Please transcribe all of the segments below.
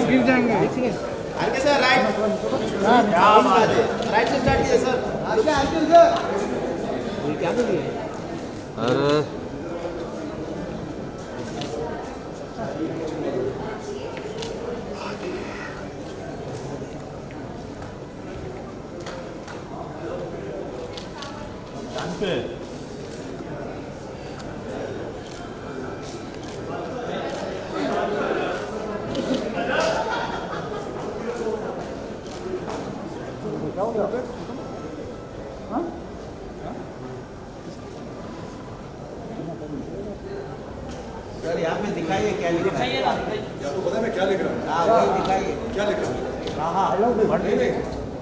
गिर जाएंगे। आगे सर राइट। राइट से स्टार्ट कीजिए सर। क्या कर रही है? अरे सर यहाँ पे दिखाइए क्या लिखा है। पता है मैं क्या लिख रहा हूँ? हाँ वही दिखाइए। क्या लिख रहा हूँ? हाँ नहीं नहीं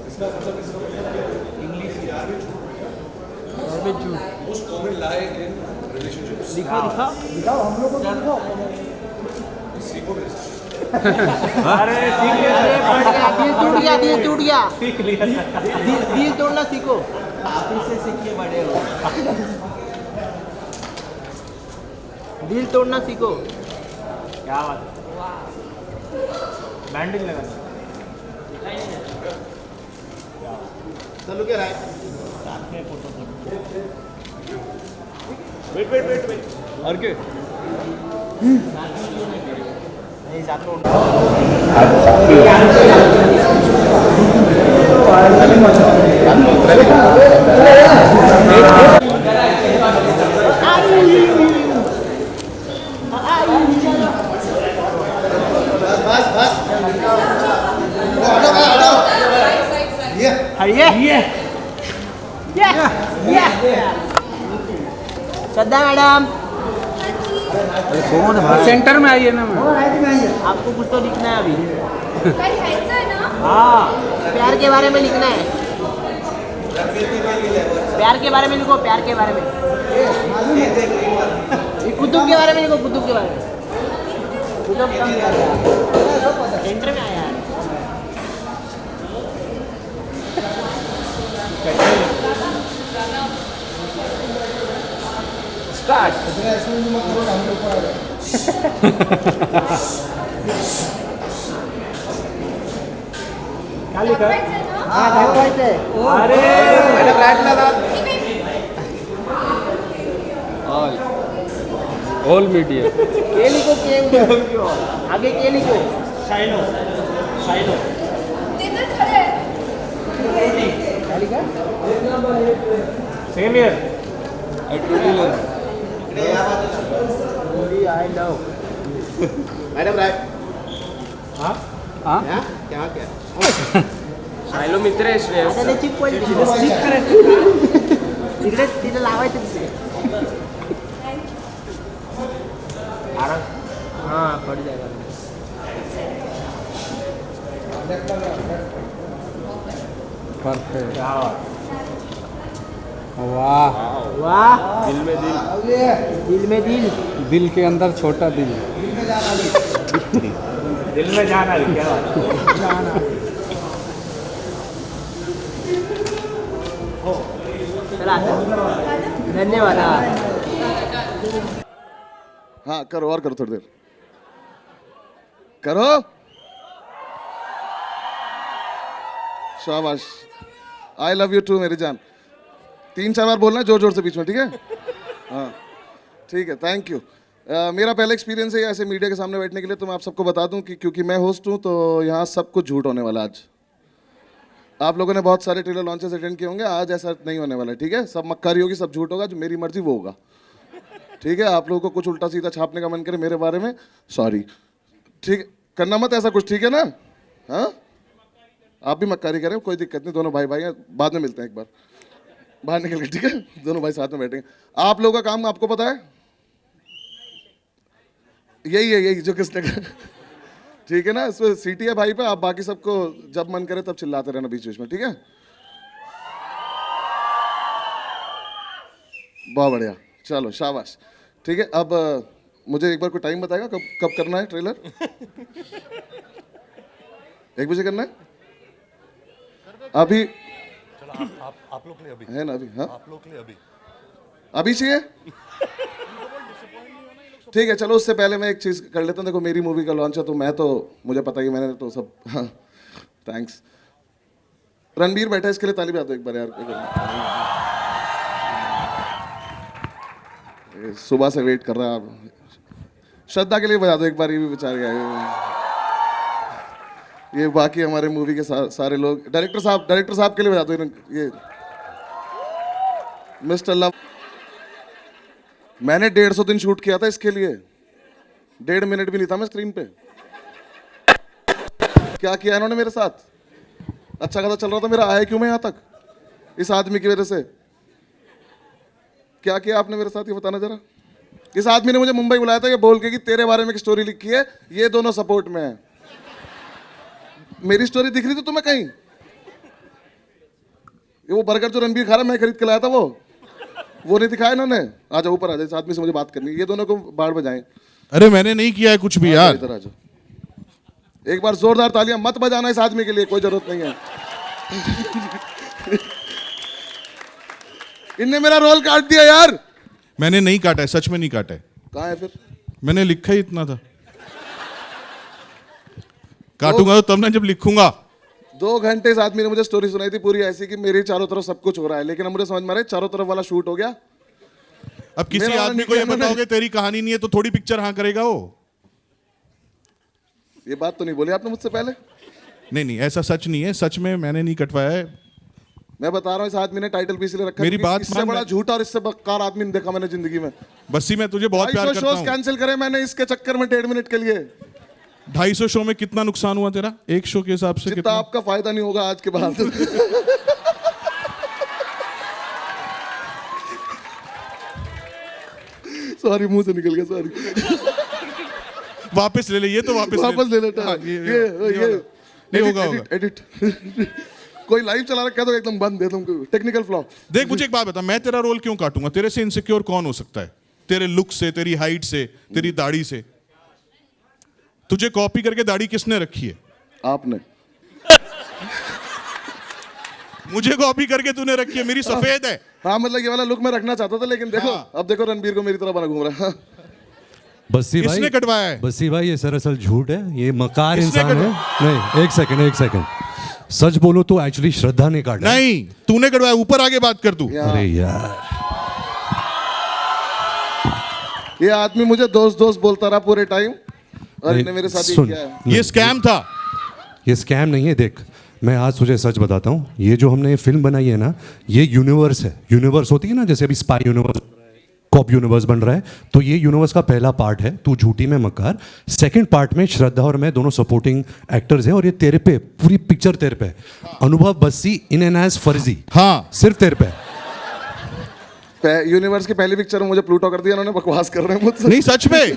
इसका मतलब English most common lie in relationships. दिखाओ हम लोग को दिखाओ। सीखो मेरे से। अरे सीख लिया। दिल टूट गया, दिल टूट गया। सीख लिया। दिल तोड़ना सीखो। आप इससे सीख के बड़े हो। दिल तोड़ना सीखो। क्या बात है। बैंडिंग लगाना। चलो क्या राइट। वेट। और के? नहीं जाते हो। बस ये श्रद्धा मैडम सेंटर में आइए ना। आपको कुछ तो लिखना है अभी। हाँ प्यार के बारे में लिखना है। प्यार के बारे में लिखो। प्यार के बारे में। कुतुब के बारे में लिखो। कुतुब के बारे में। कुतुब सेंटर में आया है। स्टार्ट। क्या लिखा है? हाँ अरे मैडम राइट लगा। ऑल मीडिया के लिखो। के आगे के लिखो। शाइनो। क्या लिखा? Same year. I love. Madam right. हाँ क्या सायलो मित्र आहे श्रेयस आता ते चिप पडली. तिकडे तिथे लावायचं तिथे. हाँ पड़ जाएगा. परफेक्ट. वाह वाह. दिल में दिल, दिल में दिल. दिल के अंदर छोटा दिल. दिल में जाना क्या बात. चला धन्यवाद. हाँ करो और करो थोड़ी देर करो. शाबाश. आई लव यू टू मेरी जान. 3-4 बार बोलना है जोर जोर से बीच में, ठीक है. हाँ ठीक है. Thank you. मेरा पहला एक्सपीरियंस है ऐसे मीडिया के सामने बैठने के लिए. तो मैं आप सबको बता दूं कि क्योंकि मैं होस्ट हूं तो यहाँ सब कुछ झूठ होने वाला. आज आप लोगों ने बहुत सारे ट्रेलर लॉन्चेस अटेंड किए होंगे. आज ऐसा नहीं होने वाला, ठीक है. सब मक्कारी होगी, सब झूठ होगा. जो मेरी मर्जी वो होगा, ठीक है. आप लोगों को कुछ उल्टा सीधा छापने का मन करे मेरे बारे में, सॉरी, ठीक करना मत ऐसा कुछ, ठीक है ना. हाँ आप भी मक्कारी करें, कोई दिक्कत नहीं. दोनों भाई भाई हैं. बाद में मिलते हैं एक बार बाहर निकल के, ठीक है. दोनों भाई साथ में बैठेंगे. आप लोगों का काम आपको पता है, यही है, यही जो किसने कहा, ठीक है ना. इसमें सीटी है भाई पे. आप बाकी सबको जब मन करे तब चिल्लाते रहना बीच बीच में, ठीक है. बहुत बढ़िया. चलो शाबाश. ठीक है. अब मुझे एक बार कोई टाइम बताएगा कब कब करना है ट्रेलर. 1 बजे करना है. अभी आप लोग के लिए अभी है ना अभी? हाँ आप लोग के लिए अभी अभी चाहिए? ठीक है चलो, उससे पहले मैं एक चीज़ कर लेता हूँ। देखो मेरी मूवी का लॉन्च है तो मैं तो, मुझे पता ही, मैंने तो सब, हाँ थैंक्स। रणबीर बैठा है, इसके लिए ताली बजा दो एक बार यार। सुबह से वेट कर रहा है आप। श्रद्धा के लिए बजा दो एक बार, ये भी बेचारे गए। ये बाकी हमारे मूवी के सारे लोग, डायरेक्टर साहब के लिए बजा दो। ये मिस्टर लव, मैंने 150 दिन शूट किया था इसके लिए, 1.5 मिनट भी नहीं था मैं स्क्रीन पे। क्या किया इन्होंने मेरे साथ? अच्छा खासा चल रहा था मेरा, आया क्यों मैं यहाँ तक? इस आदमी की वजह से। क्या किया आपने मेरे साथ, ये बताना जरा। इस आदमी ने मुझे मुंबई बुलाया था ये बोल के कि तेरे बारे में एक स्टोरी लिखी है, ये दोनों सपोर्ट में है। मेरी स्टोरी दिख रही थी तुम्हें कहीं? ये वो बर्गर जो रणबीर खा रहा मैं खरीद के लाया था, वो नहीं दिखाया इन्होंने। आजा ऊपर आ जाए, इस आदमी से मुझे बात करनी है। ये दोनों को बाढ़ बजाएं। अरे मैंने नहीं किया है कुछ भी यार। इधर आ जाओ, एक बार जोरदार तालियां मत बजाना इस आदमी के लिए, कोई जरूरत नहीं है। इनने मेरा रोल काट दिया यार। मैंने नहीं काटा है, सच में नहीं काटा है। कहाँ है फिर? मैंने लिखा ही इतना था। काटूंगा तो तब ना जब लिखूंगा। 2 घंटे इस आदमी ने मुझे स्टोरी सुनाई थी पूरी ऐसी कि मेरे चारों तरफ सब कुछ हो रहा है, लेकिन अब मुझे समझ में आ रहा है चारों तरफ वाला शूट हो गया। अब किसी मेरा आदमी नहीं को ये किया बताओगे तेरी कहानी नहीं है तो थोड़ी पिक्चर हाँ करेगा वो। ये बात तो नहीं बोली आपने मुझसे पहले। नहीं ऐसा सच नहीं है, सच में मैंने नहीं कटवाया है। मैं बता रहा हूँ इस आदमी ने टाइटल भी इसलिए रखा मेरी बात इससे मान, बड़ा झूठा और इससे बदकार आदमी नहीं देखा मैंने जिंदगी में। बस्सी मैं तुझे बहुत प्यार करता हूँ। कैंसिल करे मैंने इसके चक्कर में 1.5 मिनट के लिए। 250 शो में कितना नुकसान हुआ तेरा एक शो के हिसाब से? जितना आपका फायदा नहीं होगा आज के बाद। सॉरी, मुंह से निकल गया, सॉरी। वापस ले ले, ये तो वापस ले लेता। हाँ, ये नहीं होगा। एडिट कोई लाइव चला रहा कह दो एकदम बंद दे तुमको, टेक्निकल फ्लॉ। देख मुझे एक बात बता, मैं तेरा रोल क्यों काटूंगा? तेरे से इनसिक्योर कौन हो सकता है? तेरे लुक से, तेरी हाइट से, तेरी दाढ़ी से। तुझे कॉपी करके दाढ़ी किसने रखी है? आपने। मुझे कॉपी करके तूने रखी है, मेरी सफेद है। हाँ मतलब ये वाला लुक मैं रखना चाहता था, लेकिन देखो हाँ। अब देखो रणबीर को मेरी तरह बना घूम रहा है। बस्सी भाई, किसने कटवाया है? बस्सी भाई ये सरासल झूठ है, ये मकार किसने इंसान है। नहीं, एक सेकंड, सच बोलो तो एक्चुअली श्रद्धा ने काटा। नहीं, तूने कटवाया। ऊपर आगे बात कर तू। अरे यार, ये आदमी मुझे दोस्त बोलता रहा पूरे टाइम, और इन्हें मेरे साथ ये किया है। ये स्कैम था। ये स्कैम नहीं है। देख मैं आज तुझे सच बताता हूँ, ये जो हमने फिल्म बनाई है ना, ये यूनिवर्स है। यूनिवर्स होती है ना, जैसे अभी स्पाई यूनिवर्स, कॉप यूनिवर्स बन रहा है, तो ये यूनिवर्स का पहला पार्ट है, तू झूठी में मकार। सेकंड पार्ट में श्रद्धा और मैं दोनों सपोर्टिंग एक्टर्स हैं, और ये तेरे पे पूरी पिक्चर तेरे पे। अनुभव बस्सी इन एन एज फर्जी, हाँ सिर्फ तेरे पे। यूनिवर्स की पहली पिक्चर में मुझे प्लूटो कर दिया इन्होंने, बकवास कर रहे हैं मुझसे। नहीं सच में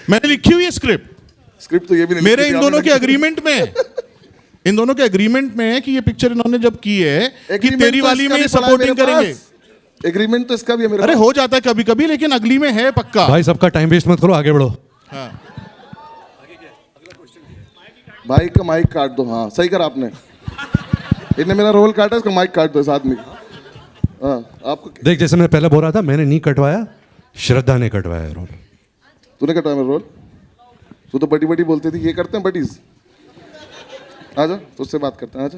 मैंने लिखी हुई है स्क्रिप्ट तो ये भी नहीं मेरे लिखी थी इन दोनों आपने। के एग्रीमेंट में है। इन दोनों के एग्रीमेंट में है कि ये पिक्चर इन्होंने जब की है कि Agreement तेरी तो वाली इसका में ये भी पड़ा है सपोर्टिंग मेरे करेंगे। पास। एग्रीमेंट तो इसका भी है मेरे अरे पास। हो जाता है कभी कभी, लेकिन अगली में है पक्का। भाई सबका टाइम वेस्ट मत करो, आगे बढ़ो। हाँ। भाई का माइक काट दो। हाँ सही करा आपने, इन्हें मेरा रोल काटा, इसका माइक काट दो इस आदमी का। हाँ आपको देख जैसे मैं पहले बोल रहा था, मैंने नहीं कटवाया, श्रद्धा ने कटवाया रोल। तूने कटवाया मेरा रोल? तू तो बड़ी बोलती थी, ये करते हैं बडीज। आजा तुझसे बात करते हैं, आजा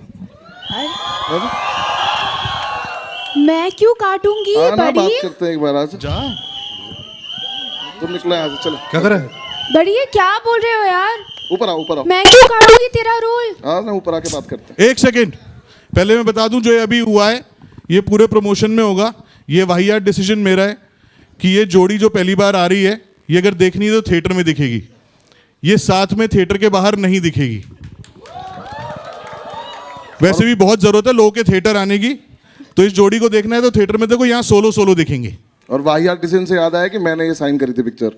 मैं क्यों काटूंगी आना, बात बड़ी? करते हैं एक बार। आजा जा तुम निकलो यहाँ से, चलो। क्या कर रहा है? बड़ी ये क्या बोल रहे हो यार? ऊपर आओ। मैं क्यों काटूंगी तेरा रोल? हाँ ना, ऊपर आके बात करते हैं। एक सेकेंड, पहले मैं बता दूं जो ये अभी हुआ है ये पूरे प्रमोशन में होगा। ये वाहियात डिसीजन मेरा है कि ये जोड़ी जो पहली बार आ रही है, ये अगर देखनी है तो थिएटर में दिखेगी, ये साथ में थिएटर के बाहर नहीं दिखेगी। वैसे भी बहुत जरूरत है लोगों के थिएटर आने की, तो इस जोड़ी को देखना है तो थिएटर में देखो, यहाँ सोलो दिखेंगे। और वाहियात डिसीजन से याद आया कि मैंने ये साइन करी थी पिक्चर।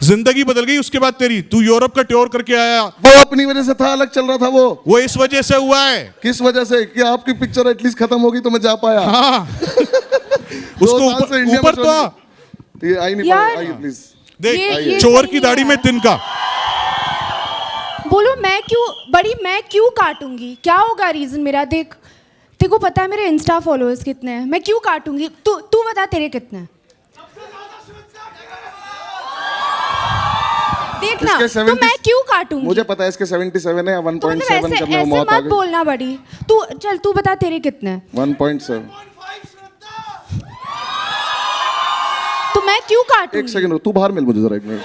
जिंदगी बदल गई उसके बाद तेरी। तू यूरोप का टूर करके आया, वो अपनी वजह से था, अलग चल रहा था वो इस वजह से हुआ है। किस वजह से? कि आपकी पिक्चर एटलीस्ट खत्म होगी तो मैं जा पाया। हाँ। 2 उसको साल से इंडिया ऊपर में तो आ। ये आई नहीं यार। पाया, आइए प्लीज। देख ये चोर सही की नहीं दाढ़ी है। में तिनका। बोलो मैं क्यों काटूंगी? क्या होगा रीजन मेरा? देख, तेरे को पता है मेरे इंस्टा फॉलोअर्स कितने हैं, मैं क्यों काटूंगी? तू बता तेरे कितने हैं? देखना, इसके तो 70 मैं क्यों काटूंगी? मुझे पता है इसके 77 है या तो 1.7 मतलब करना ऐसे मौत आ मत गई। बोलना बड़ी। तू बता तेरे कितने हैं? 1.7। तो मैं क्यों एक काटूंगी? सेकंड तू बाहर मिल मुझे जरा एक मिनट।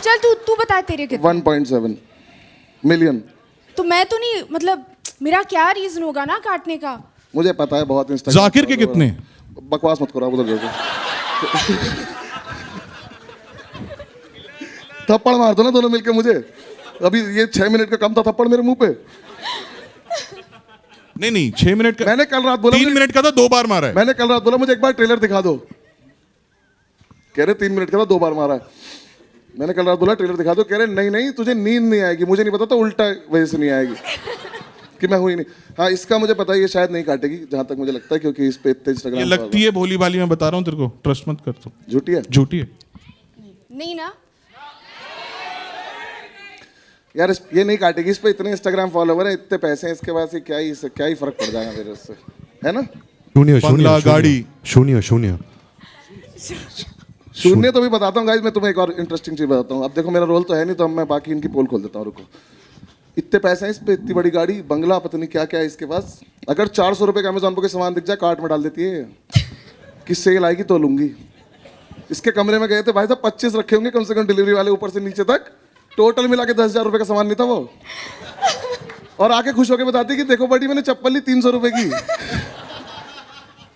चल तू बता तेरे कितने? 1.7 मिलियन। तो मैं तो नहीं, मतलब मेरा क्या रीजन होगा ना काटने का? मुझे पता है बहुत इंस्टाग्राम। जाकिर के कितने? बकवास मत करो आप उधर जाके। थप्पड़ मार दो ना दोनों मिलके मुझे। अभी ये 6 मिनट का कम था थप्पड़ मेरे मुंह पे। नहीं 6 मिनट का। मैंने कल रात बोला 3 मिनट का था, 2 बार मारा है। मैंने कल रात बोला मुझे एक बार ट्रेलर दिखा दो। कह रहे 3 मिनट का था 2 बार मारा है। मैंने कल रात बोला ट्रेलर दिखा दो। कह रहे नहीं तुझे नींद नहीं आएगी। मुझे नहीं पता था उल्टा वजह से नहीं आएगी कि मैं हुई नहीं। हाँ इसका मुझे पता है ये शायद नहीं काटेगी जहां तक मुझे लगता है, क्योंकि इस पे इतने ये इंस्टाग्राम लगती है भोली भाली, मैं बता रहा हूँ तेरे को, ट्रस्ट मत कर तू। झूठी है। झूठी है। नहीं ना, यार ये नहीं काटेगी। इस पे इतने इंस्टाग्राम फॉलोवर है, इतने पैसे हैं इसके पास, ये क्या ही फर्क पड़ जाएगा मेरे उससे, है ना? शून्य बंगला, गाड़ी। शून्य शून्य तो भी बताता हूँ गाइस। मैं तुम्हें एक और इंटरेस्टिंग चीज बताता हूँ। अब देखो मेरा रोल तो है नहीं, तो अब मैं बाकी इनकी पोल खोल देता हूँ। रुको, इतने पैसे हैं इस पे, इतनी बड़ी गाड़ी, बंगला, पता नहीं क्या क्या है इसके पास। अगर 400 रुपये का अमेजोन पे कोई सामान दिख जाए कार्ट में डाल देती है कि सेल आएगी तो लूंगी। इसके कमरे में गए थे भाई साहब, 25 रखे होंगे कम से कम डिलीवरी वाले ऊपर से नीचे तक। टोटल मिला के 10,000 रुपये का सामान नहीं था वो। और आके खुश होकर बताती कि देखो बड़ी मैंने चप्पल ली 300 रुपये की।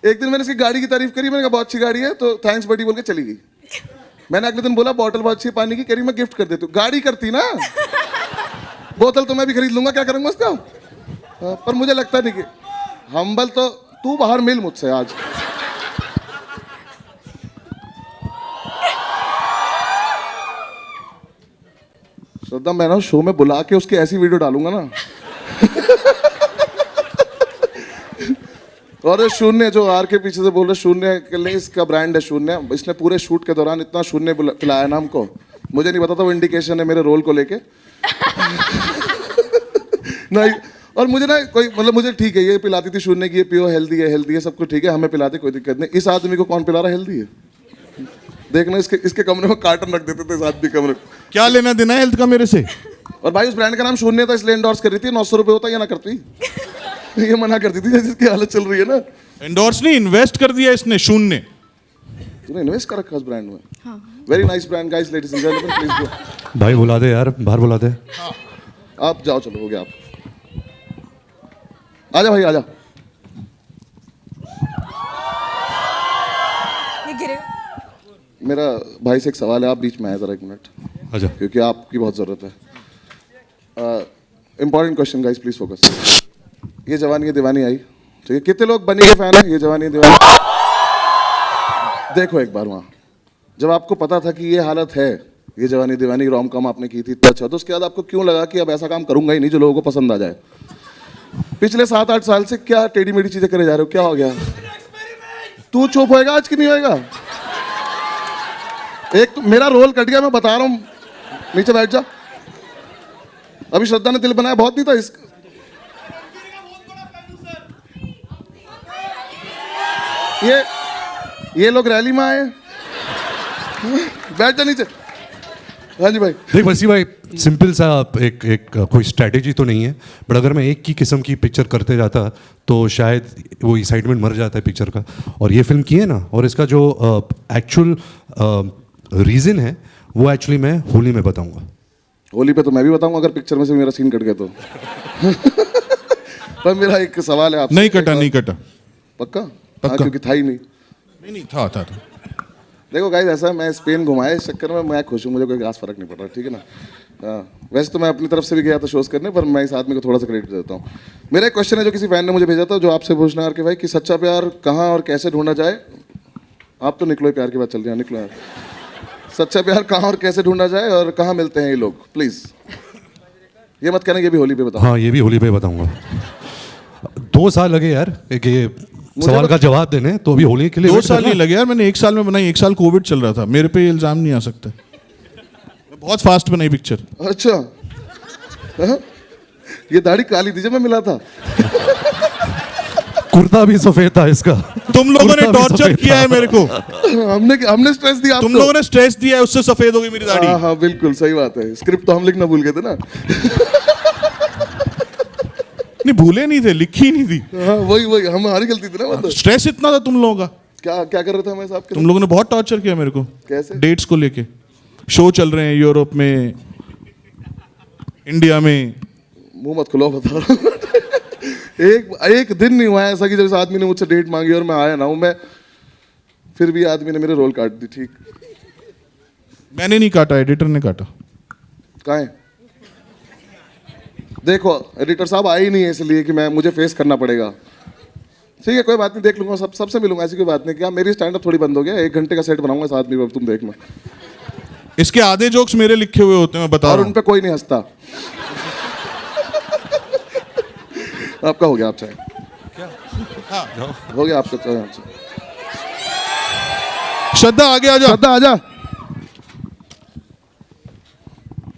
एक दिन मैंने इसकी गाड़ी की तारीफ करी, मैंने कहा बहुत अच्छी गाड़ी है, तो थैंक्स बड़ी बोल के चली गई। मैंने अगले दिन बोला बॉटल बहुत अच्छी है पानी की, कह रही मैं गिफ्ट कर देती हूँ। गाड़ी करती ना, बोतल तो मैं भी खरीद लूंगा, क्या करूंगा उसका। पर मुझे लगता नहीं कि हम्बल तो तू बाहर मिल मुझसे आज। श्रद्धा मैं ना शो में बुला के उसकी ऐसी वीडियो डालूंगा ना। और शून्य जो आर के पीछे से बोल रहे, शून्य के लिए इसका ब्रांड है शून्य। इसने पूरे शूट के दौरान इतना शून्य पिलाया ना हमको, मुझे नहीं पता था वो इंडिकेशन है मेरे रोल को लेके। नहीं, और मुझे ना कोई मतलब मुझे ठीक है ये पिलाती थी शून्य की, ये पियो हेल्दी है सब कुछ ठीक है, हमें पिलाते कोई दिक्कत नहीं। इस आदमी को कौन पिला रहा हेल्दी है? देखना इसके कमरे में कार्टन रख देते थे इस आदमी कमरे। क्या लेना देना है हेल्थ का मेरे से? और भाई उस ब्रांड का नाम शून्य था इसलिए एंडोर्स कर रही थी। 900 रुपये होता या ना करती। ये मना करती थी जिसकी हालत चल रही है ना। एंडोर्स नहीं, इन्वेस्ट कर दिया इसने। शून्य तूने इन्वेस्ट कर रखा उस ब्रांड में। Very nice brand guys, ladies and gentleman please go. भाई बुला दे यार, बाहर बुला दे। आप जाओ, चलो हो गया। आप आजा भाई आजा। ये गिरे। मेरा भाई से एक सवाल है, आप बीच में आए जरा एक मिनट, आजा। क्योंकि आपकी बहुत जरूरत है। Important question guys, please focus. ये जवानी है दीवानी आई, ठीक है? कितने लोग बनी के फैन है ये जवानी है दीवानी? देखो एक बार वहां, जब आपको पता था कि ये हालत है, ये जवानी दीवानी रोम कॉम आपने की थी इतना अच्छा, तो उसके बाद आपको क्यों लगा कि अब ऐसा काम करूंगा ही नहीं जो लोगों को पसंद आ जाए? पिछले 7-8 साल से क्या टेढ़ी मेढ़ी चीजें करे जा रहे हो, क्या हो गया? तू चुप होएगा आज कि नहीं होएगा? एक तो मेरा रोल कट गया, मैं बता रहा हूं। नीचे बैठ जा। अभी श्रद्धा ने दिल बनाया बहुत नहीं था इस। ये लोग रैली में आए। बैठ जा नीचे। हाँ जी भाई। देख वसी भाई, सिंपल सा एक कोई स्ट्रैटेजी तो नहीं है, बट अगर मैं एक की किस्म की पिक्चर करते जाता तो शायद वो एक्साइटमेंट मर जाता है पिक्चर का। और ये फिल्म की है ना, और इसका जो एक्चुअल रीज़न है वो एक्चुअली मैं होली में बताऊंगा। होली पे तो मैं भी बताऊंगा अगर पिक्चर में से मेरा सीन कट गया तो। पर मेरा एक सवाल है आपसे। नहीं कटा। पक्का? हाँ, क्योंकि था ही नहीं। था। देखो गाइस, ऐसा मैं स्पेन घुमाया, इस चक्कर में मैं खुश हूँ, मुझे कोई खास फर्क नहीं पड़ रहा, ठीक है ना? हाँ, वैसे तो मैं अपनी तरफ से भी गया था शोज करने, पर मैं इस आदमी को थोड़ा सा क्रेडिट देता हूँ। मेरा एक क्वेश्चन है जो किसी फैन ने मुझे भेजा था, जो आपसे पूछना है कि भाई कि सच्चा प्यार कहाँ और कैसे ढूंढा जाए। आप तो निकलो, प्यार की बात चल रही है, निकलो यार। सच्चा प्यार कहाँ और कैसे ढूंढा जाए और कहाँ मिलते हैं ये लोग, प्लीज। ये मत कहना ये भी होली पे बताओ। हाँ, ये भी होली पे बताऊंगा। 2 साल लगे यार एक ये सवाल का जवाब देने, तो अभी होली के लिए 2 साल नहीं लगे यार, मैंने 1 साल में बनाई। 1 साल कोविड चल रहा था, मेरे पे इल्जाम नहीं आ सकता। मैं बहुत फास्ट बनाई पिक्चर। अच्छा, हाँ? ये दाढ़ी काली थी जब मैं मिला था। कुर्ता भी सफेद था इसका। तुम लोगों ने कुर्ता भी टॉर्चर सफेद किया था। है मेरे को, हमने स्ट्रेस दिया तुम आपको। लोगों ने स्ट्रेस दिया है, उससे सफेद हो गई मेरी दाढ़ी। हाँ हाँ बिल्कुल सही बात है, स्क्रिप्ट तो हम लिखना भूल गए थे ना। नहीं भूले नहीं थे, लिखी नहीं थी। हाँ वही हमारी गलती थी ना, मतलब स्ट्रेस इतना था तुम लोगों का। क्या कर रहे थे हमारे साहब के? तुम लोगों ने बहुत टॉर्चर किया मेरे को। कैसे? डेट्स को लेके, शो चल रहे हैं यूरोप में, इंडिया में। मुंह मत खुलो, बता रहा हूँ। एक दिन नहीं हुआ है ऐसा कि जैसे आदमी ने मुझसे डेट मांगी और मैं आया ना हूं, मैं फिर भी आदमी ने मेरे रोल काट दी। ठीक, मैंने नहीं काटा, एडिटर ने काटा। कहाँ है? देखो एडिटर साहब आए ही नहीं है इसलिए कि मुझे फेस करना पड़ेगा। ठीक है कोई बात नहीं, देख लूंगा, सबसे मिलूंगा, ऐसी कोई बात नहीं। क्या मेरी स्टैंड अप थोड़ी बंद हो गया? 1 घंटे का सेट बनाऊंगा इस आदमी पर, तुम देखना। इसके आधे जोक्स मेरे लिखे हुए होते हैं, मैं बता और रहा उन हूं। पे कोई नहीं हंसता। आपका हो गया, आप चाहे हो गया आपका, चाहे आपसे। श्रद्धा आगे आ जा। श्रद्धा आजा,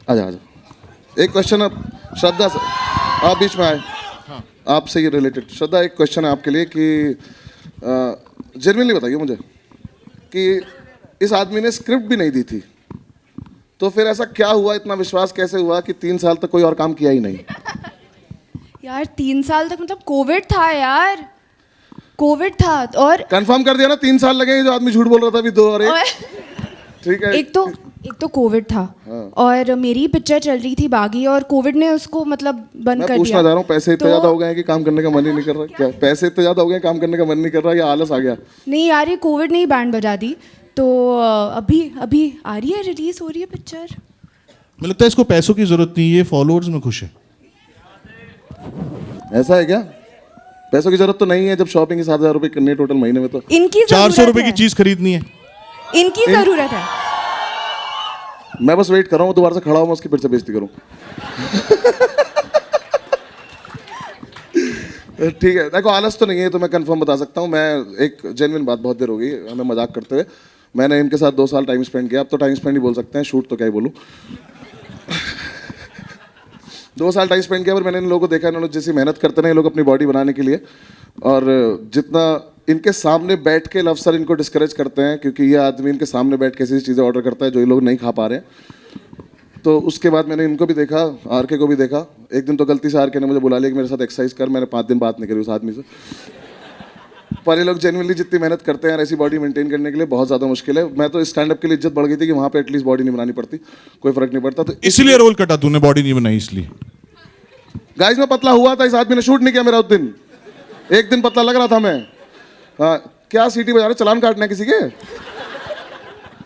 आजा आजा। एक क्वेश्चन अब श्रद्धा से, आप बीच में आए। आपसे ये रिलेटेड श्रद्धा, एक क्वेश्चन है आपके लिए कि जेन्युइनली बताइए मुझे कि इस आदमी ने स्क्रिप्ट भी नहीं दी थी, तो फिर ऐसा क्या हुआ, इतना विश्वास कैसे हुआ कि 3 साल तक कोई और काम किया ही नहीं? यार 3 साल तक मतलब कोविड था यार, कोविड था। और कंफर्म कर दिया ना, 3 साल लगे, जो आदमी झूठ बोल रहा था अभी 2 और 1। ठीक है, एक तो कोविड था और मेरी पिक्चर चल रही थी बागी, और कोविड ने उसको मतलब बंद मैं कर पूछना दिया। चाह रहा हूँ, पैसे इतने तो- ज्यादा हो गए हैं कि काम करने का मन ही नहीं कर रहा? क्या पैसे इतने ज्यादा हो गए, काम करने का मन नहीं कर रहा, या आलस आ गया? नहीं यार, ये कोविड ने ही बैंड बजा दी। तो अभी आ रही है, रिलीज हो रही है पिक्चर। मुझे लगता है इसको पैसों की जरूरत नहीं है, ये फॉलोअर्स में खुश है। ऐसा है क्या? पैसों की जरूरत तो नहीं है, जब शॉपिंग ही 7,000 रुपए करनी है टोटल महीने में, तो इनकी 400 रुपए की चीज खरीदनी है। इनकी जरूरत है। मैं बस वेट कर रहा हूँ दोबारा से खड़ा हूँ, मैं उसकी फिर से बेइज्जती करूँ। ठीक है, देखो आलस तो नहीं है, तो मैं कंफर्म बता सकता हूँ। मैं एक जेन्युइन बात, बहुत देर हो गई हमें मजाक करते हुए, मैंने इनके साथ 2 साल टाइम स्पेंड किया। अब तो टाइम स्पेंड ही बोल सकते हैं, शूट तो क्या ही बोलूँ। 2 साल टाइम स्पेंड किया, पर मैंने इन लोगों को देखा, इन्होंने जैसी मेहनत करते हैं ये लोग अपनी बॉडी बनाने के लिए, और जितना इनके सामने बैठ के अफसर इनको डिस्करेज करते हैं, क्योंकि ये आदमी इनके सामने बैठ के ऐसी चीज़ें ऑर्डर करता है जो ये लोग नहीं खा पा रहे हैं। तो उसके बाद मैंने इनको भी देखा, आरके को भी देखा। एक दिन तो गलती से आरके ने मुझे बुला लिया कि मेरे साथ एक्सरसाइज कर, मैंने 5 दिन बात नहीं करी उस आदमी से। पर ये लोग जेन्युइनली जितनी मेहनत करते हैं ऐसी बॉडी मेंटेन करने के लिए, बहुत ज़्यादा मुश्किल है। मैं तो स्टैंड अप के लिए इज्जत बढ़ गई थी कि वहाँ पे एटलीस्ट बॉडी नहीं बनानी पड़ती, कोई फर्क नहीं पड़ता। तो इसलिए रोल कटा तूने, बॉडी नहीं बनाई इसलिए। गाइस मैं पतला हुआ था, इस आदमी ने शूट नहीं किया मेरा उस दिन। एक दिन पतला लग रहा था मैं। हाँ, क्या सीटी बजा रहे, चलान काटना है किसी के?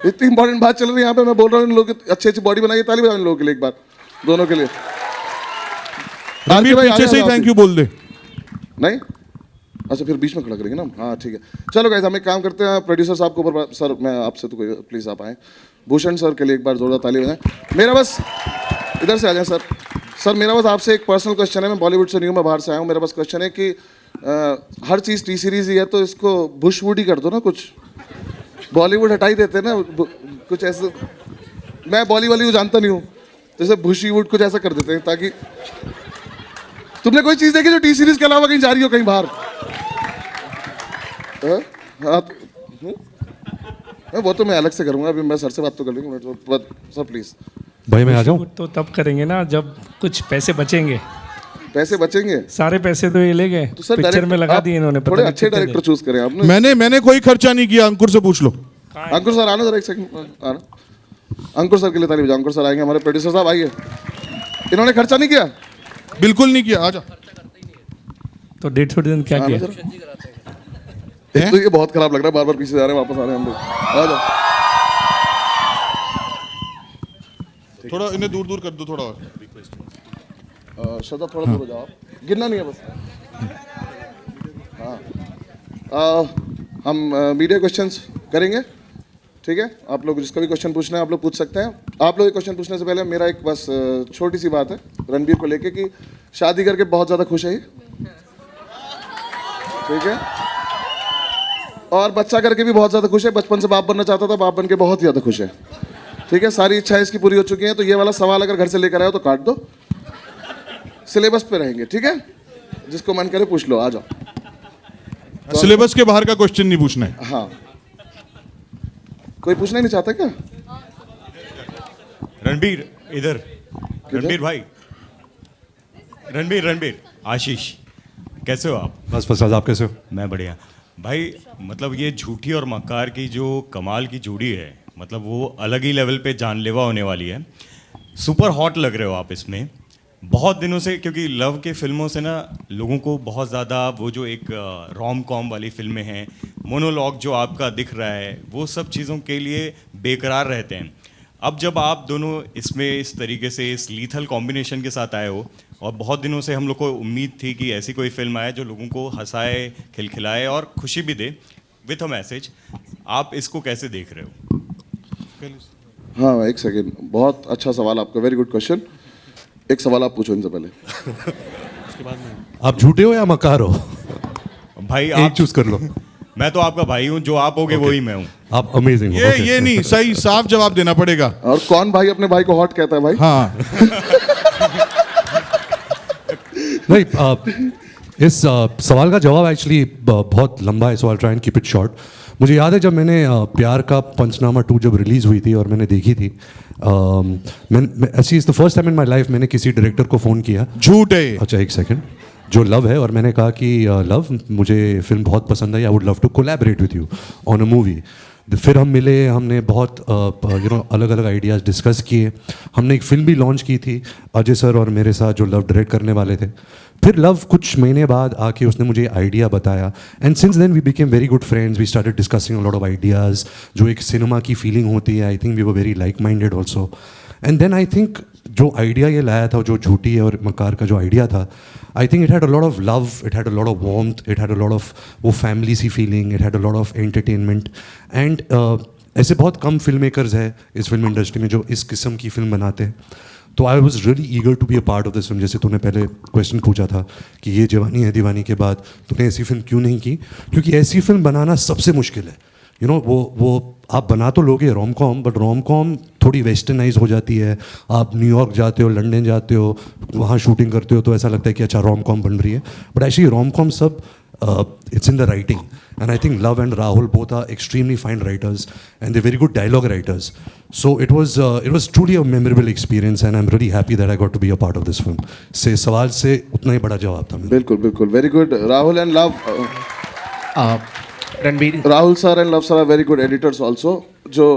इतनी इंपॉर्टेंट बात चल रही है यहाँ पे, मैं बोल रहा हूँ इन लोगों की अच्छी अच्छी बॉडी बनाइए, ताली बजाओ इन लोगों के लिए एक बार, दोनों के लिए। रणवीर भाई, पीछे आगे से ही आओ थैंक आप। यू बोल दे। नहीं, अच्छा फिर बीच में खड़ा करेंगे ना। हाँ ठीक है, चलो गाइस हम एक काम करते हैं, प्रोड्यूसर साहब को ऊपर, सर मैं आपसे तो कोई प्लीज़ आप आए, भूषण सर के लिए एक बार जोरदार ताली बजाएं। मेरा बस इधर से आ जाएं सर। सर मेरा बस आपसे एक पर्सनल क्वेश्चन है, मैं बॉलीवुड से नहीं हूँ, मैं बाहर से आया हूँ। मेरा बस क्वेश्चन है कि हर चीज़ टी सीरीज़ ही है, तो इसको बुशवुड ही कर दो ना, कुछ बॉलीवुड हटा ही देते हैं ना कुछ ऐसे। मैं बॉलीवुड को जानता नहीं हूँ, जैसे बुशीवुड कुछ ऐसा कर देते हैं, ताकि तुमने कोई चीज़ देखी जो टी सीरीज़ के अलावा कहीं जा रही हो कहीं बाहर? हाँ वो तो मैं अलग से करूँगा, अभी मैं सर से बात तो कर लूँगा। Sir please. भाई मैं आ जाऊँ? तो तब करेंगे ना जब कुछ पैसे बचेंगे। पैसे बचेंगे सारे पैसे तो ये ले गए, तो सर पिक्चर डायरेक्टर- में लगा आप दिए इन्होंने। पता थोड़े नहीं अच्छे कितने डायरेक्टर चूज करें आपने। मैंने कोई खर्चा नहीं किया, अंकुर से पूछ लो। अंकुर सर आना जरा, एक सेकंड आना। अंकुर सर के लिए ताली बजाओ। अंकुर सर आएंगे, हमारे प्रोड्यूसर साहब आइए। इन्होंने खर्चा नहीं किया? बिल्कुल नहीं किया, आजा। तो 150 दिन क्या आना किया? जरा। एक तो ये बहुत खराब लग रहा है, बार बार पीछे जा रहे हैं, वापस आ रहे हैं हम लोग। आ जाओ। थोड़ा इन्हें दूर दूर कर दो, थोड़ा और। श्रद्धा थोड़ा दूर हो जाओ आप, गिरना नहीं है बस। हाँ हम मीडिया क्वेश्चंस करेंगे, ठीक है? आप लोग जिसका भी क्वेश्चन पूछना है आप लोग पूछ सकते हैं। आप लोग क्वेश्चन पूछने से पहले मेरा एक बस छोटी सी बात है रणबीर को लेके कि शादी करके बहुत ज़्यादा खुश है ये, ठीक है? और बच्चा करके भी बहुत ज़्यादा खुश है। बचपन से बाप बनना चाहता था, बाप बन के बहुत ज़्यादा खुश है, ठीक है? सारी इच्छाएं इसकी पूरी हो चुकी हैं। तो ये वाला सवाल अगर घर से लेकर आए हो तो काट दो, सिलेबस पे रहेंगे, ठीक है? जिसको मन करे पूछ लो, आ जाओ। सिलेबस के बाहर का क्वेश्चन नहीं पूछना है। हाँ, कोई पूछना ही नहीं चाहता क्या? रणबीर इधर, रणबीर भाई, रणबीर आशीष, कैसे हो आप? बस फसाद, आप कैसे हो? मैं बढ़िया भाई। मतलब ये झूठी और मक्कार की जो कमाल की जोड़ी है, मतलब वो अलग ही लेवल पे जानलेवा होने वाली है। सुपर हॉट लग रहे हो आप इसमें बहुत दिनों से, क्योंकि लव के फिल्मों से ना लोगों को बहुत ज़्यादा वो जो एक रोम कॉम वाली फिल्में हैं, मोनोलॉग जो आपका दिख रहा है, वो सब चीज़ों के लिए बेकरार रहते हैं। अब जब आप दोनों इसमें इस तरीके से इस लीथल कॉम्बिनेशन के साथ आए हो, और बहुत दिनों से हम लोग को उम्मीद थी कि ऐसी कोई फिल्म आए जो लोगों को हंसाए, खिलखिलाए और खुशी भी दे विथ अ मैसेज, आप इसको कैसे देख रहे हो? हाँ, एक सेकेंड, बहुत अच्छा सवाल आपका, वेरी गुड क्वेश्चन। एक सवाल आप पूछो इनसे पहले। आप झूठे हो या मकार हो? भाई एक आप चूज कर लो। मैं तो आपका भाई हूँ, जो आप होगे वही मैं हूँ। आप अमेजिंग हो। ये नहीं, सही साफ जवाब देना पड़ेगा। और कौन भाई अपने भाई को हॉट कहता है भाई? हाँ, नहीं, इस सवाल का जवाब एक्चुअली बहुत लंबा है, so I try and keep it short. मुझे याद है जब मैंने प्यार का पंचनामा 2 जब रिलीज़ हुई थी और मैंने देखी थी, मैं ऐसी is the first time in my life मैंने किसी डायरेक्टर को फ़ोन किया। झूठ है। अच्छा, एक सेकंड, जो लव है, और मैंने कहा कि लव, मुझे फिल्म बहुत पसंद आई, I would love to collaborate with you on a movie. फिर हम मिले, हमने बहुत अलग अलग आइडियाज़ डिस्कस किए। हमने एक फिल्म भी लॉन्च की थी अजय सर और मेरे साथ, जो लव डायरेक्ट करने वाले थे। फिर लव कुछ महीने बाद आके उसने मुझे आइडिया बताया, and since then we became very good friends, we started discussing a lot of ideas, जो एक सिनेमा की फीलिंग होती है। I think we were very like minded also, and then I think जो आइडिया ये लाया था, जो झूठी है और मकार का जो आइडिया था, I think it had a lot of love, it had a lot of warmth, it had a lot of वो फैमिली सी feeling, it had a lot of entertainment. And ऐसे बहुत कम फिल्म मेकर्स हैं इस film industry में जो इस किस्म की फिल्म बनाते हैं। तो I was really eager to be a part of this film. जैसे तूने पहले क्वेश्चन पूछा था कि ये जवानी है दीवानी के बाद तूने ऐसी फिल्म क्यों नहीं की, क्योंकि ऐसी फिल्म बनाना सबसे मुश्किल है। यू नो, वो आप बना तो लोगे rom com, but rom com थोड़ी वेस्टर्नाइज हो जाती है। आप न्यूयॉर्क जाते हो, लंदन जाते हो, वहाँ शूटिंग करते हो, तो ऐसा लगता है कि अच्छा रोम कॉम बन रही है। बट एक्चुअली रोम कॉम सब it's in the writing, and I think Love and Rahul both are extremely fine writers, and they're very good dialogue writers. So it was truly a memorable experience, and I'm really happy that I got to be a part of this film. से सवाल से उतना ही बड़ा जवाब था मेरा। बिल्कुल बिल्कुल, very good. Rahul and Luv, Ranbir, Rahul sir and Luv sir are very good editors also. जो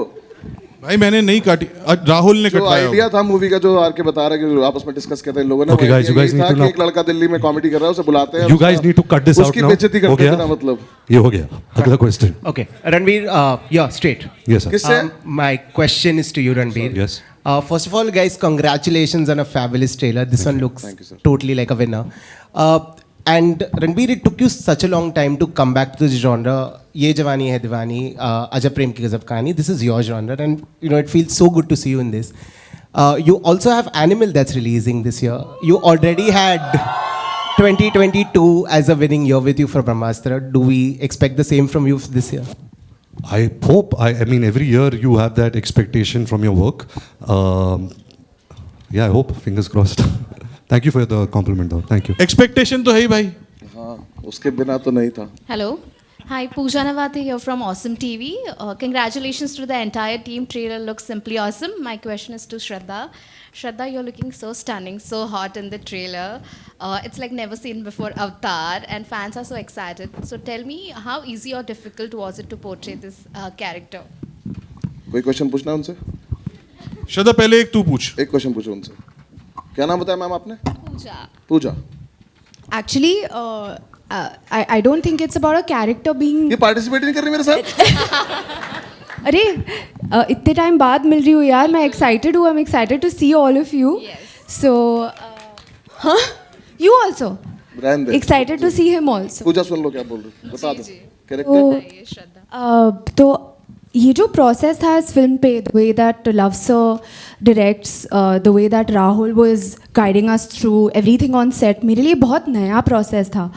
भाई मैंने नहीं काटी, राहुल ने जो कटवाया आइडिया था मूवी का, जो आर के बता रहा है कि आपस में डिस्कस करते हैं लोगों ने, Okay, guys, you guys need to कि now- एक लड़का दिल्ली में कॉमेडी कर रहा है, उसे बुलाते हैं, You guys need to cut this out उसकी now. बेइज्जती हो करते गया? हैं ना, मतलब ये हो गया। अगला question. okay, Ranveer, yeah, straight. Yes sir. किससे? My question is to you, Ranveer. Yes. First of all, guys, congratulations on a fabulous trailer. This one looks Thank you, sir. totally like a winner. And Ranveer, it took you such a long time to come back to this genre. Ye Jawani Hai Diwani, Ajab Prem Ki Gazab Kahani. This is your genre, and you know it feels so good to see you in this. You also have Animal that's releasing this year. You already had 2022 as a winning year with you for Brahmastra. Do we expect the same from you this year? I hope. I mean, every year you have that expectation from your work. Yeah, I hope. Fingers crossed. Thank you for the compliment, though. Thank you. Expectation तो है ही भाई। हाँ, उसके बिना तो नहीं था। Hello. Hi, Pooja Navati here from Awesome TV. Congratulations to the entire team. Trailer looks simply awesome. My question is to Shraddha. Shraddha, you're looking so stunning, so hot in the trailer. It's like never seen before Avatar, and fans are so excited. So tell me, how easy or difficult was it to portray this character? कोई question पूछना है उनसे? श्रद्धा पहले एक तू पूछ। एक question पूछो उनसे। क्या नाम बताया मैम आपने? Pooja. Pooja. Actually, I don't think it's about a character being. ये पार्टिसिपेट नहीं कर रही मेरे साथ? अरे इतने टाइम बाद मिल रही हूँ यार, मैं एक्साइटेड हूँ, I am excited to see all of you. So हाँ, यू ऑल्सो रहने दे। Excited to see him also. Pooja सुन लो क्या बोल रही, बता दो। तो कैरेक्टर तो ये जो प्रोसेस था इस फिल्म पे, the way that love sir directs, the way that Rahul was guiding us through everything on set, मेरे लिए बहुत नया प्रोसेस था।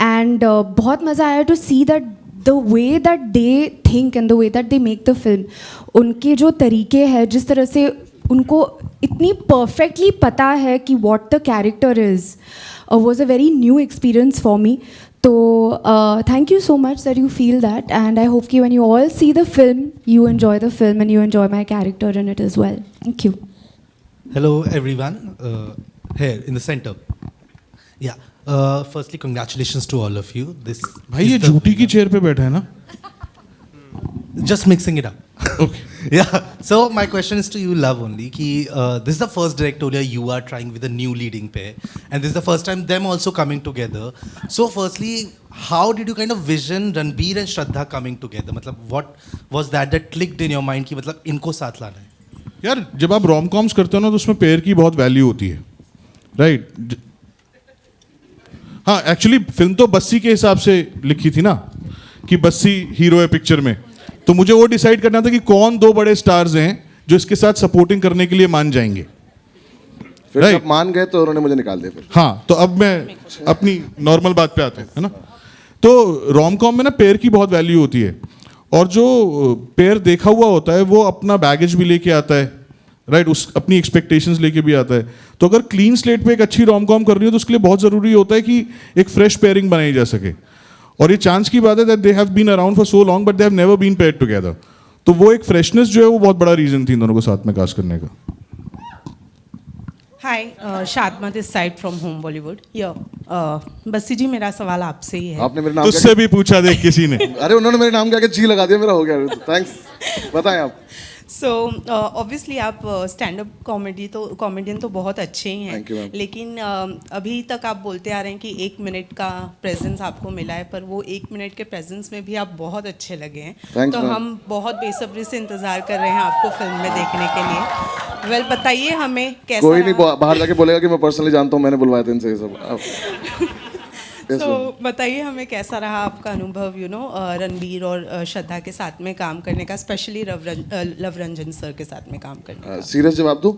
एंड बहुत मज़ा आया to see that the way that they think and the way that they make the film, उनके जो तरीके हैं, जिस तरह से उनको इतनी परफेक्टली पता है कि what the character is was a very new experience for me. तो thank you so much that you feel that, and I hope कि when you all see the film you enjoy the film and you enjoy my character in it as well. Thank you. Hello everyone, here in the center. Yeah, firstly congratulations to all of you. This भाई is ये the झूठी की winner. Chair पे बैठा है ना? Just mixing it up. Okay. Yeah. So my question is to you, Love, only. Ki, this is the first directorial you are trying with a new leading pair, and this is the first time them also coming together. So, firstly, how did you kind of vision Ranbir and Shraddha coming together? मतलब what was that clicked in your mind कि मतलब इनको साथ लाना है? यार जब आप रोम कॉम्स करते हो ना तो उसमें पेयर की बहुत वैल्यू होती है, राइट? हाँ, एक्चुअली फिल्म तो बस्सी के हिसाब से लिखी थी ना, कि बस्सी हीरो है पिक्चर में, तो मुझे वो डिसाइड करना था कि कौन दो बड़े स्टार्स हैं जो इसके साथ सपोर्टिंग करने के लिए मान जाएंगे. फिर Right. जब मान गए तो उन्होंने मुझे निकाल दिया फिर. हाँ, तो अब मैं अपनी नॉर्मल बात पे आता हूँ, है ना? तो रोम कॉम में ना पेयर की बहुत वैल्यू होती है, और जो पेयर देखा हुआ होता है वो अपना बैगेज भी लेके आता है, राइट? उस अपनी एक्सपेक्टेशंस लेके भी आता है. तो अगर क्लीन स्लेट पे एक अच्छी रोम कॉम कर रही हो तो उसके लिए बहुत ज़रूरी होता है कि एक फ्रेश पेयरिंग बनाई जा सके. और ये चांस की बात है that they have been around for so long but they have never been paired together. तो वो एक फ्रेशनेस जो है वो बहुत बड़ा रीज़न थी इन दोनों को साथ में कास्ट करने का. Hi, Shadma this side from home Bollywood. Bassi ji, मेरा सवाल आपसे ही है. आपने मेरे नाम तुझसे भी पूछा देख किसी ने. अरे उन्होंने मेरे नाम के आगे जी लगा दिया, मेरा हो गया. थैंक्स. बताएं आप. सो ऑब्वियसली आप स्टैंड अप कॉमेडियन तो बहुत अच्छे ही Thank you, हैं, ma'am. लेकिन अभी तक आप बोलते आ रहे हैं कि 1 मिनट का प्रेजेंस आपको मिला है, पर वो 1 मिनट के प्रेजेंस में भी आप बहुत अच्छे लगे हैं. Thanks, तो ma'am. हम बहुत बेसब्री से इंतज़ार कर रहे हैं आपको फिल्म में देखने के लिए. वेल, बताइए हमें कैसा कोई नहीं रहा? बाहर जाके बोलेगा कि मैं पर्सनली जानता हूँ, मैंने बुलवाया था इनसे ये सब. Yes, तो ma'am. बताइए हमें कैसा रहा आपका अनुभव, रणबीर और श्रद्धा के साथ में काम करने का, स्पेशली लव रंजन सर के साथ में काम करने का. सीरियस जवाब दूँ?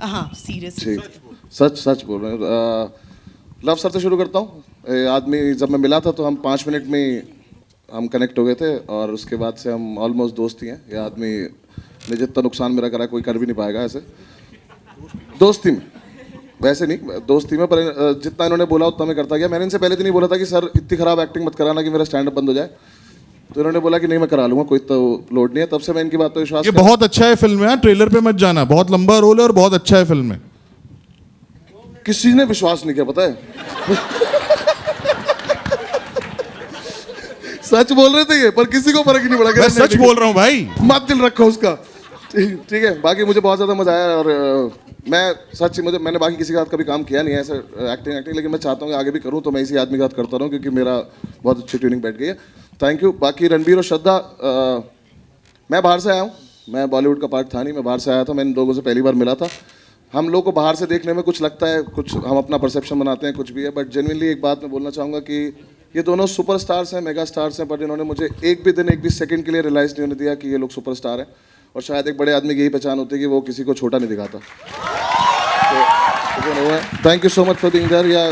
हाँ, सीरियस. ठीक, सच बोल रहे हैं. लव सर से शुरू करता हूँ. आदमी जब मैं मिला था तो हम 5 मिनट में ही हम कनेक्ट हो गए थे, और उसके बाद से हम ऑलमोस्ट दोस्त ही हैं. ये आदमी ने जितना नुकसान मेरा करा कोई कर भी नहीं पाएगा ऐसे दोस्ती में. वैसे नहीं, दोस्ती में, पर जितना इन्होंने बोला उतना मैं करता गया. मैंने इनसे पहले तो नहीं बोला था कि सर इतनी ख़राब एक्टिंग मत कराना कि मेरा स्टैंड अप बंद हो जाए. तो इन्होंने बोला कि नहीं मैं करा लूँगा, कोई तो लोड नहीं है. तब से मैं इनकी बात पर विश्वास. ये बहुत अच्छा है फिल्म में, ट्रेलर पे मत जाना, बहुत लंबा रोल है और बहुत अच्छा है फिल्म में. किसी ने विश्वास नहीं किया, पता है. सच बोल रहे थे ये, पर किसी को फर्क ही नहीं पड़ा. मैं सच बोल रहा हूँ भाई, मत दिल रखो उसका. ठीक है. बाकी मुझे बहुत ज़्यादा मज़ा आया, और मैं सच मैंने बाकी किसी के साथ कभी काम किया नहीं है ऐसे एक्टिंग, लेकिन मैं चाहता हूँ कि आगे भी करूँ, तो मैं इसी आदमी के साथ करता रहूँ क्योंकि मेरा बहुत अच्छी ट्यूनिंग बैठ गई है. Thank you. बाकी रणबीर और श्रद्धा, मैं बाहर से आया हूँ, मैं बॉलीवुड का पार्ट था नहीं, मैं बाहर से आया था. मैं इन लोगों से पहली बार मिला था. हम लोग को बाहर से देखने में कुछ लगता है, कुछ हम अपना परसेप्शन बनाते हैं, कुछ भी है, बट जेन्युइनली एक बात मैं बोलना चाहूँगा कि ये दोनों सुपर स्टार्स हैं, मेगा स्टार्स हैं, बट इन्होंने मुझे एक भी दिन, एक भी सेकंड के लिए रियलाइज़ नहीं होने दिया कि ये लोग सुपर स्टार हैं. और शायद एक बड़े आदमी की यही पहचान होती है कि वो किसी को छोटा नहीं दिखाता. Thank you so much for being there. या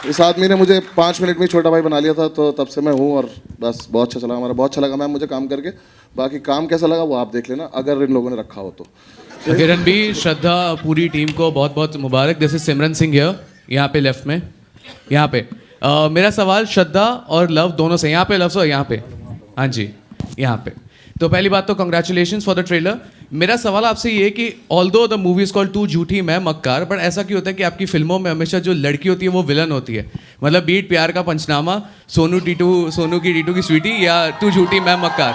इस आदमी ने मुझे 5 मिनट में ही छोटा भाई बना लिया था, तो तब से मैं हूँ, और बस बहुत अच्छा चला हमारा, बहुत अच्छा लगा मैम मुझे काम करके. बाकी काम कैसा लगा वो आप देख लेना, अगर इन लोगों ने रखा हो तो. रणबीर, श्रद्धा, पूरी टीम को बहुत बहुत मुबारक. This is Simran Singh here, यहाँ पे लेफ्ट में, यहाँ पे. मेरा सवाल श्रद्धा और लव दोनों से, यहाँ पे लव, यहाँ पे, हाँ जी, यहाँ पे. तो पहली बात तो कंग्रेचुलेशंस फॉर द ट्रेलर. मेरा सवाल आपसे ये है कि although the movie is called तू झूठी मैं मक्कार, बट ऐसा क्यों होता है कि आपकी फिल्मों में हमेशा जो लड़की होती है वो विलन होती है? मतलब बीट प्यार का पंचनामा, सोनू की टीटू की स्वीटी, या तू झूठी मैं मक्कार.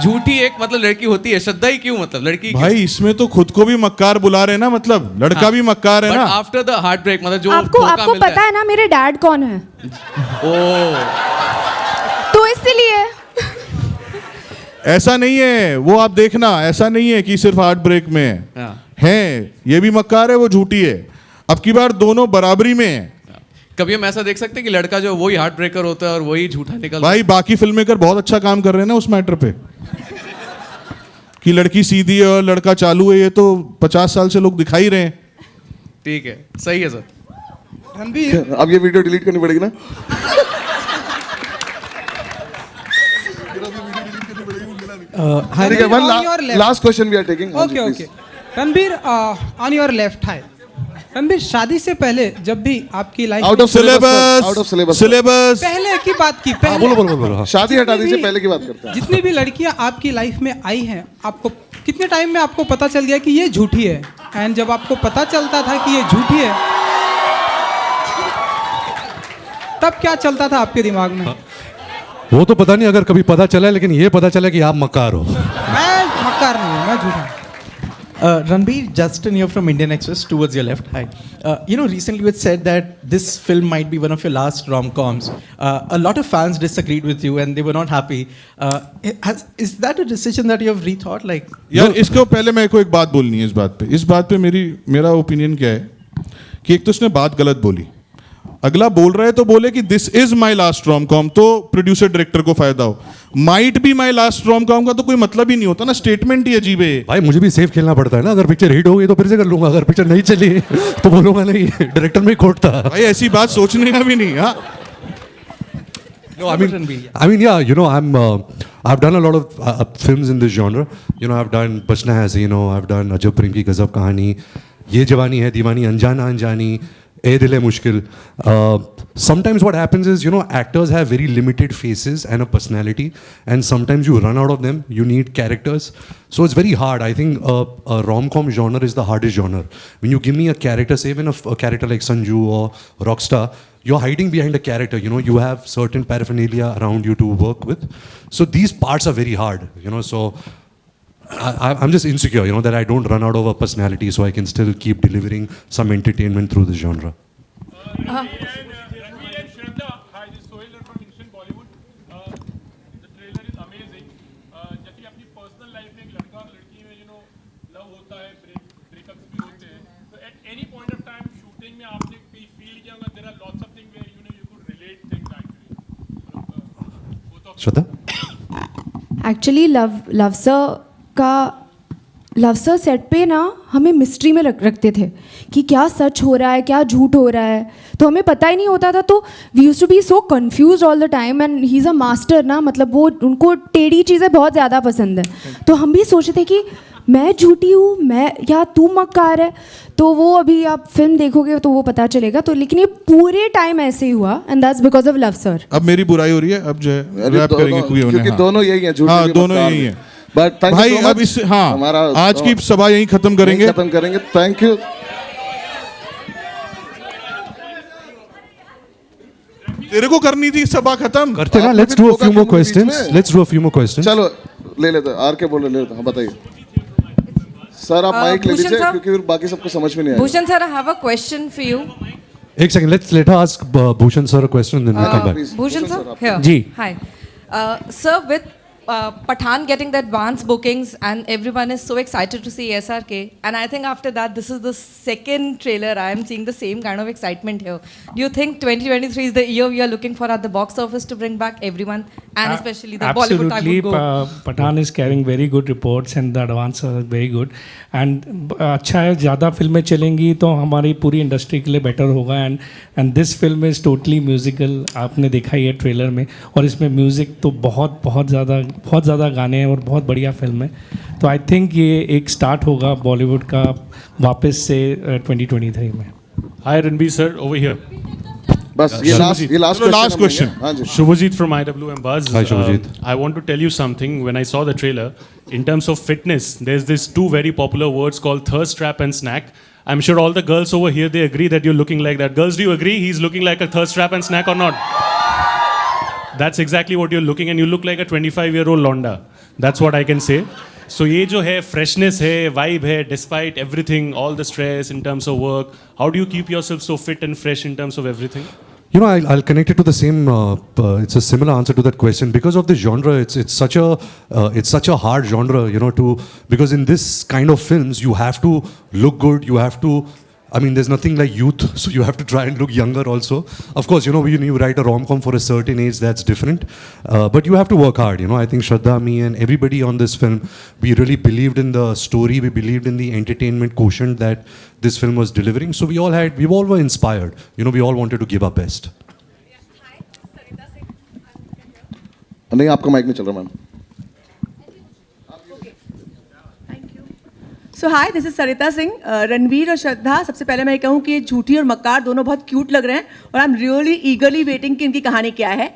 झूठी एक मतलब लड़की होती है, श्रद्धा ही क्यों मतलब लड़की क्यों? भाई इसमें तो खुद को भी मक्कार बुला रहे हैं ना, मतलब लड़का हाँ, भी मक्कार है ना. आफ्टर द हार्ट ब्रेक, मतलब जो आपको पता है ना मेरे डैड कौन है? ओ, तो इसलिए ऐसा नहीं है, वो आप देखना, ऐसा नहीं है कि सिर्फ हार्ट ब्रेक में है. हैं, ये भी मक्कार है, वो झूठी है. अब की बार दोनों बराबरी में है. कभी हम ऐसा देख सकते हैं कि लड़का जो वही हार्ट ब्रेकर होता है और वही झूठा निकलता है? भाई बाकी फिल्म मेकर बहुत अच्छा काम कर रहे हैं ना उस मैटर पे, कि लड़की सीधी है और लड़का चालू है. ये तो 50 साल से लोग दिखा ही रहे हैं. ठीक है, सही है सर. रणबीर, अब ये वीडियो डिलीट करनी पड़ेगी ना. Hi, ठीक है, one last question we are taking. Okay. Ranbir on your left hi, Ranbir शादी से पहले जब भी आपकी life out of syllabus syllabus पहले की बात की पहले बोलो बोलो बोलो हाँ। शादी हटा दीजिए, पहले की बात करते हैं। जितनी भी लड़कियां आपकी लाइफ में आई हैं, आपको कितने टाइम में आपको पता चल गया कि ये झूठी है? एंड जब आपको पता चलता था कि ये झूठी है, तब क्या चलता था आपके दिमाग में? वो तो पता नहीं अगर कभी पता चला है, लेकिन ये पता चला कि आप मक्कार हो। मैं मक्कार नहीं हूँ, मैं झूठा हूँ। Ranbir, Justin here from Indian Express, towards your left. Hi. Recently you had said that this film might be one of your last rom-coms. A lot of fans disagreed with you and they were not happy. Is that a decision that you have rethought? Like, यार इसको पहले मेरे को एक बात बोलनी है इस बात पे मेरा ओपिनियन क्या है कि एक तो उसने बात गलत बोली, अगला बोल रहा है तो बोले कि this is my last ROM com, तो प्रोड्यूसर डायरेक्टर को फायदा हो। Might be my last ROM com का तो कोई मतलब ही नहीं होता ना, स्टेटमेंट ही अजीब है। भाई मुझे भी सेफ खेलना पड़ता है ना, अगर पिक्चर हिट हो गई तो फिर से कर लूंगा, अगर पिक्चर नहीं चली तो बोलूंगा नहीं, डायरेक्टर में खोट था। भाई ऐसी बात सोचने का भी नहीं। हाँ No, I mean, yeah, I've done a lot of films in this genre. I've done Bachna Hai, I've done Ajab Prem Ki Gazab Kahani, Ye Jawani Hai Diwani, Anjana Anjani, ए दिल है मुश्किल. Sometimes what happens is, actors have very limited faces and a personality, and sometimes you run out of them. You need characters. So it's very hard. I think a rom-com genre is the hardest genre. When you give me a character, say even a character like Sanju or Rockstar, you're hiding behind a character. You have certain paraphernalia around you to work with. So these parts are very hard. So I'm just insecure, that I don't run out of a personality, so I can still keep delivering some entertainment through this genre. Shraddha? Actually love sir set पे ना हमें mystery में रखते थे कि क्या सच हो रहा है, क्या झूठ हो रहा है, तो हमें पता ही नहीं होता था. तो we used to be so confuse all the time. And he is a master ना, मतलब वो उनको टेढ़ी चीज़ें बहुत ज़्यादा पसंद है. तो हम भी सोचते थे कि मैं झूठी हूँ, मैं या तू मक्कार है. तो वो अभी आप फिल्म देखोगे तो वो पता चलेगा. तो लेकिन ये पूरे टाइम ऐसे ही हुआ, and that's because of love sir. अब मेरी बुराई हो रही है, अब जो है रैप करेंगे क्योंकि दोनों यही हैं, झूठी हाँ दोनों यही हैं. बट भाई अब इस हमारा आज की सभा यहीं खत्म करेंगे. Thank you. तेरे को करनी थी सभा खत्म. करते ना. Let's do a few more questions. चलो ले लेते हैं. आर के बोले ले लेते हैं. हाँ बताइए सर, आप माइक ले लीजिए क्योंकि फिर बाकी सबको समझ में नहीं आएगा. Bhushan sir, I have a question for you. एक second, let her ask Bhushan sir a question, then we'll come back. Bhushan sir, here. जी. Hi. Sir, with Pathan getting the advance bookings and everyone is so excited to see SRK, and I think after that this is the second trailer I am seeing the same kind of excitement here. Do you think 2023 is the year we are looking for at the box office to bring back everyone and especially the Bollywood type would go? Pathan is carrying very good reports and the advance are very good. And अच्छा है, ज़्यादा फिल्में चलेंगी तो हमारी पूरी industry के लिए बेटर होगा. And this film is totally musical. आपने देखा ही है ट्रेलर में, और इसमें म्यूज़िक तो बहुत ज़्यादा गाने हैं और बहुत बढ़िया फिल्म है. तो आई थिंक ये एक स्टार्ट होगा बॉलीवुड का वापस से 2023 में. हाय रणबीर सर, ओवर हियर. बस ये last question. Shubhajit from IWM Buzz. Hi Shubhajit. I want to tell you something. When I saw the trailer, in terms of fitness, there's this two very popular words called thirst trap and snack. I'm sure all the girls over here, they agree that you're looking like that. Girls, do you agree he's looking like a thirst trap and snack or not? That's exactly what you're looking, and you look like a 25-year-old Londa. That's what I can say. So ये जो है freshness है, vibe है, despite everything, all the stress in terms of work, how do you keep yourself so fit and fresh in terms of everything? I'll connect it to the same. It's a similar answer to that question. Because of the genre, it's such a hard genre, because in this kind of films you have to look good. You have to. I mean, there's nothing like youth, so you have to try and look younger also. Of course, when you write a rom-com for a certain age, that's different. But you have to work hard. I think Shraddha, me, and everybody on this film, we really believed in the story. We believed in the entertainment quotient that this film was delivering. So we all were inspired. We all wanted to give our best. नहीं, आपका mic नहीं चल रहा ma'am. So so hi, this is Sarita Singh. Ranveer और श्रद्धा, सबसे पहले मैं ये कहूँ कि ये झूठी और मक्कार दोनों बहुत क्यूट लग रहे हैं और आई एम रियली ईगरली वेटिंग कि इनकी कहानी क्या है।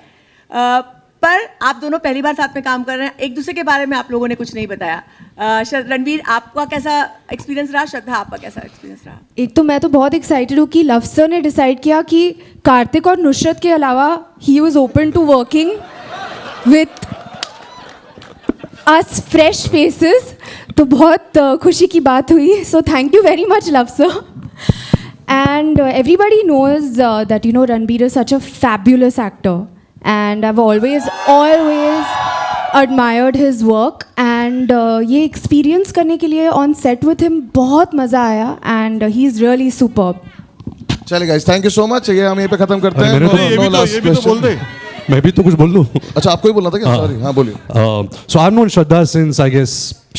पर आप दोनों पहली बार साथ में काम कर रहे हैं, एक दूसरे के बारे में आप लोगों ने कुछ नहीं बताया। रणवीर, आपका कैसा एक्सपीरियंस रहा? श्रद्धा, आपका कैसा एक्सपीरियंस रहा? एक तो मैं तो बहुत एक्साइटेड हूँ कि लव सर ने डिसाइड किया कि कार्तिक और नुसरत के अलावा he was open to working with us fresh faces. तो बहुत खुशी की बात हुई। So thank you very much Luv sir. And everybody knows that, you know, Ranbir is such a fabulous actor. And I've always admired his work. And ये experience करने के लिए on set with him बहुत मज़ा आया. And he's really superb. चलिए guys, thank you so much. ये हम यहीं पे खत्म करते हैं। मैंने तो ये भी तो बोल दे। मैं भी तो कुछ बोल लूँ। अच्छा, आपको ही बोलना था क्या? सॉरी, हाँ बोलिए। So I've known Shraddha since I guess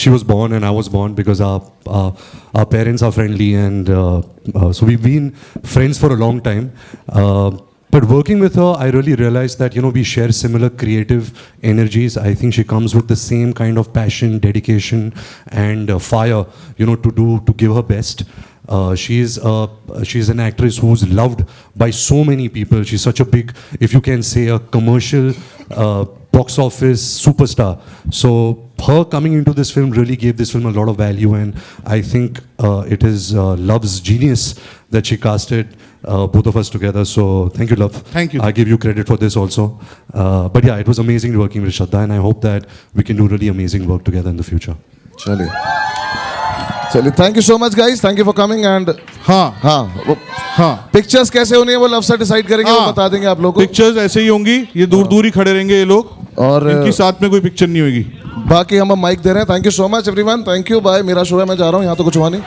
she was born and I was born because our parents are friendly and so we've been friends for a long time. But working with her, I really realized that, you know, we share similar creative energies. I think she comes with the same kind of passion, dedication, and fire, you know, to give her best. She's an actress who's loved by so many people. She's such a big, if you can say, a commercial box office superstar. So her coming into this film really gave this film a lot of value, and I think it is Love's genius that she casted both of us together. So thank you, Love. Thank you. I give you credit for this also. But yeah, it was amazing working with Shraddha, and I hope that we can do really amazing work together in the future. चलिए, thank you so much guys, thank you for coming. And हाँ, pictures कैसे होनी है वो love sir decide करेंगे, वो बता देंगे आप लोगों को। पिक्चर्स ऐसे ही होंगी, ये दूर दूर ही खड़े रहेंगे ये लोग, और इनकी साथ में कोई पिक्चर नहीं होगी। बाकी हम माइक दे रहे हैं। Thank you so much everyone, thank you, bye. मेरा शो है, मैं जा रहा हूँ, यहाँ तो कुछ हुआ नहीं।